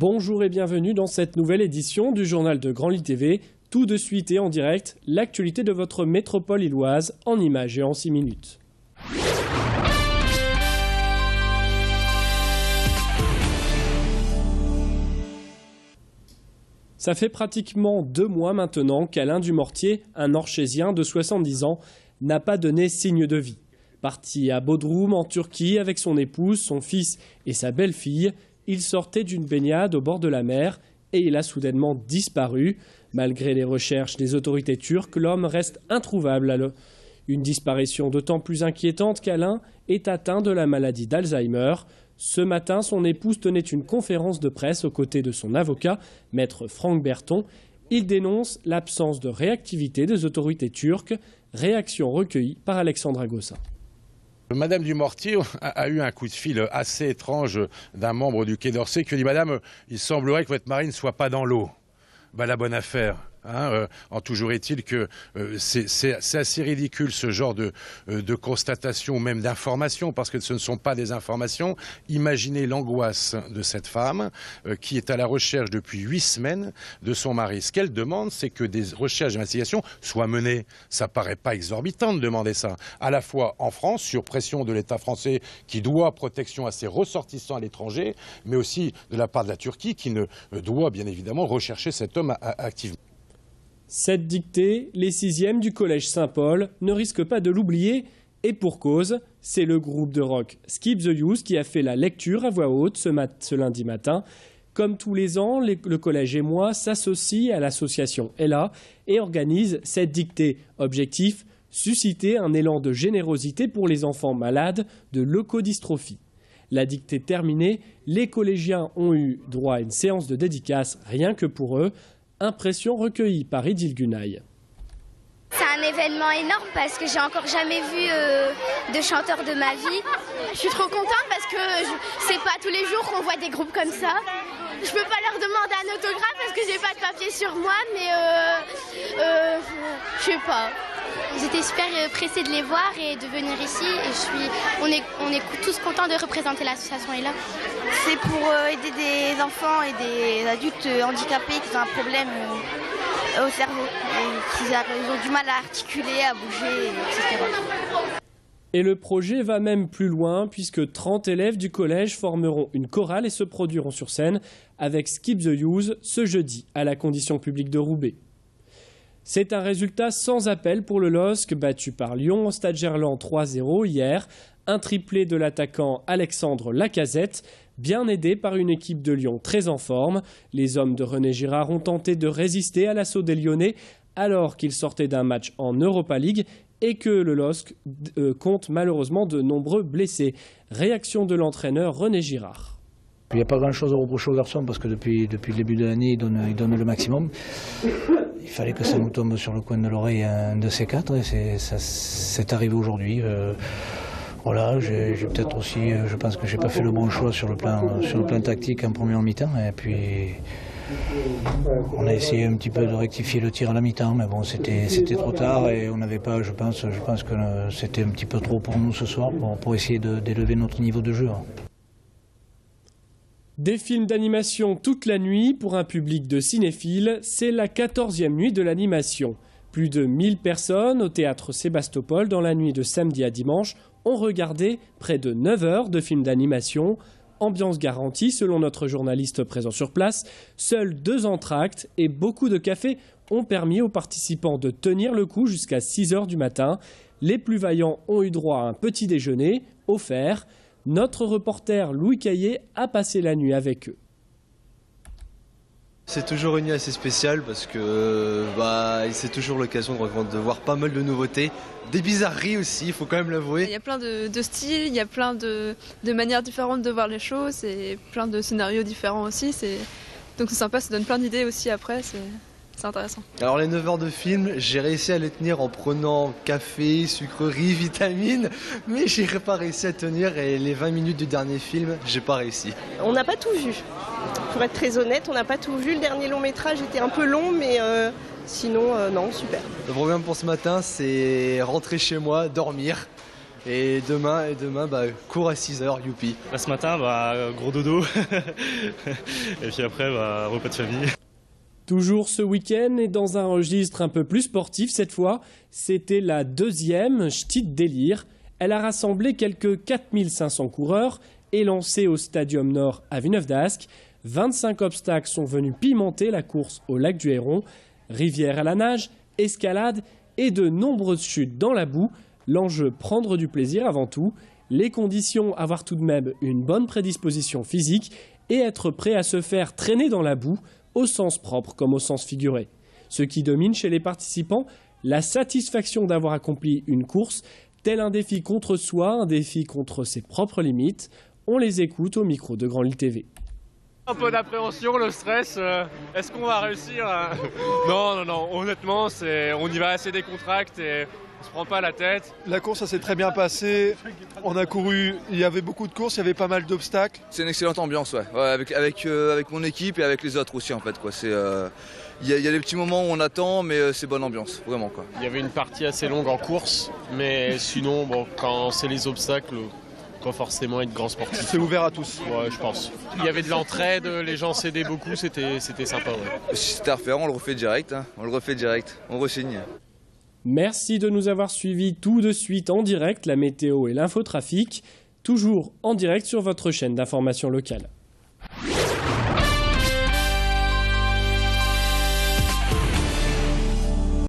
Bonjour et bienvenue dans cette nouvelle édition du journal de Grand Lille TV. Tout de suite et en direct, l'actualité de votre métropole illoise en images et en 6 minutes. Ça fait pratiquement 2 mois maintenant qu'Alain Dumortier, un Orchésien de 70 ans, n'a pas donné signe de vie. Parti à Bodrum, en Turquie, avec son épouse, son fils et sa belle-fille, il sortait d'une baignade au bord de la mer et il a soudainement disparu. Malgré les recherches des autorités turques, l'homme reste introuvable. Une disparition d'autant plus inquiétante qu'Alain est atteint de la maladie d'Alzheimer. Ce matin, son épouse tenait une conférence de presse aux côtés de son avocat, maître Franck Berton. Il dénonce l'absence de réactivité des autorités turques, réaction recueillie par Alexandra Gossin. Madame Dumortier a eu un coup de fil assez étrange d'un membre du Quai d'Orsay qui lui dit « Madame, il semblerait que votre mari ne soit pas dans l'eau ». Ben, la bonne affaire. En toujours est-il que c'est assez ridicule ce genre de constatation ou même d'information, parce que ce ne sont pas des informations. Imaginez l'angoisse de cette femme qui est à la recherche depuis 8 semaines de son mari. Ce qu'elle demande, c'est que des recherches d'investigation soient menées. Ça paraît pas exorbitant de demander ça. À la fois en France, sur pression de l'État français qui doit protection à ses ressortissants à l'étranger, mais aussi de la part de la Turquie qui ne doit bien évidemment rechercher cet homme activement. Cette dictée, les 6e du collège Saint-Paul ne risquent pas de l'oublier, et pour cause, c'est le groupe de rock Skip the Use qui a fait la lecture à voix haute ce lundi matin. Comme tous les ans, le collège et moi s'associent à l'association Ella et organise cette dictée. Objectif, susciter un élan de générosité pour les enfants malades de leucodystrophie. La dictée terminée, les collégiens ont eu droit à une séance de dédicace rien que pour eux. Impression recueillie par Idil Gunaï. C'est un événement énorme parce que j'ai encore jamais vu de chanteur de ma vie. Je suis trop contente parce que c'est pas tous les jours qu'on voit des groupes comme ça. Je peux pas leur demander un autographe parce que j'ai pas de papier sur moi, mais je sais pas. J'étais super pressée de les voir et de venir ici. Et on est tous contents de représenter l'association Ella. C'est pour aider des enfants et des adultes handicapés qui ont un problème au cerveau. Ils ont du mal à articuler, à bouger, etc. Et le projet va même plus loin puisque 30 élèves du collège formeront une chorale et se produiront sur scène avec Skip the Use ce jeudi à la Condition publique de Roubaix. C'est un résultat sans appel pour le LOSC, battu par Lyon au Stade Gerland 3-0 hier. Un triplé de l'attaquant Alexandre Lacazette, bien aidé par une équipe de Lyon très en forme. Les hommes de René Girard ont tenté de résister à l'assaut des Lyonnais alors qu'ils sortaient d'un match en Europa League et que le LOSC compte malheureusement de nombreux blessés. Réaction de l'entraîneur René Girard. Il n'y a pas grand-chose à reprocher aux garçons parce que depuis le début de l'année, ils donnent le maximum. Il fallait que ça nous tombe sur le coin de l'oreille un de ces 4 et c'est arrivé aujourd'hui. Voilà, j'ai peut-être aussi, je pense que j'ai pas fait le bon choix sur le plan tactique en première mi-temps. Et puis on a essayé un petit peu de rectifier le tir à la mi-temps, mais bon, c'était trop tard et on n'avait pas, je pense que c'était un petit peu trop pour nous ce soir pour essayer d'élever notre niveau de jeu. Des films d'animation toute la nuit pour un public de cinéphiles, c'est la 14e nuit de l'animation. Plus de 1000 personnes au théâtre Sébastopol dans la nuit de samedi à dimanche ont regardé près de 9 heures de films d'animation. Ambiance garantie selon notre journaliste présent sur place. Seuls 2 entr'actes et beaucoup de café ont permis aux participants de tenir le coup jusqu'à 6 heures du matin. Les plus vaillants ont eu droit à un petit déjeuner offert. Notre reporter Louis Caillé a passé la nuit avec eux. C'est toujours une nuit assez spéciale parce que c'est toujours l'occasion de voir pas mal de nouveautés, des bizarreries aussi, il faut quand même l'avouer. Il y a plein de styles, il y a plein de manières différentes de voir les choses et plein de scénarios différents aussi. Donc c'est sympa, ça donne plein d'idées aussi après, c'est intéressant. Alors les 9 heures de film, j'ai réussi à les tenir en prenant café, sucreries, vitamines, mais j'ai pas réussi à tenir et les 20 minutes du dernier film, j'ai pas réussi. On n'a pas tout vu. Pour être très honnête, on n'a pas tout vu. Le dernier long métrage était un peu long, mais sinon, non, super. Le problème pour ce matin, c'est rentrer chez moi, dormir Et demain cours à 6h, youpi. Là, ce matin, gros dodo. Et puis après, repas de famille. Toujours ce week-end et dans un registre un peu plus sportif cette fois, c'était la deuxième Ch'tite Délire. Elle a rassemblé quelques 4500 coureurs et lancé au Stadium Nord à Villeneuve-d'Ascq. 25 obstacles sont venus pimenter la course au lac du Héron. Rivière à la nage, escalade et de nombreuses chutes dans la boue. L'enjeu, prendre du plaisir avant tout. Les conditions, avoir tout de même une bonne prédisposition physique et être prêt à se faire traîner dans la boue, au sens propre comme au sens figuré. Ce qui domine chez les participants, la satisfaction d'avoir accompli une course, tel un défi contre soi, un défi contre ses propres limites. On les écoute au micro de Grand Lille TV. Un peu d'appréhension, le stress, est-ce qu'on va réussir Non, honnêtement, on y va assez décontracté et on se prend pas la tête. La course, ça s'est très bien passé, on a couru, il y avait beaucoup de courses, il y avait pas mal d'obstacles. C'est une excellente ambiance, ouais, avec mon équipe et avec les autres aussi en fait, quoi. Il y a des petits moments où on attend, mais c'est bonne ambiance, vraiment, quoi. Il y avait une partie assez longue en course, mais sinon, quand c'est les obstacles, pas forcément être grand sportif. C'est ouvert à tous. Ouais, je pense. Il y avait de l'entraide, les gens s'aidaient beaucoup, c'était sympa. Ouais. Si c'était à refaire, on le refait direct, on re-signe. Merci de nous avoir suivis tout de suite en direct, la météo et l'infotrafic, toujours en direct sur votre chaîne d'information locale.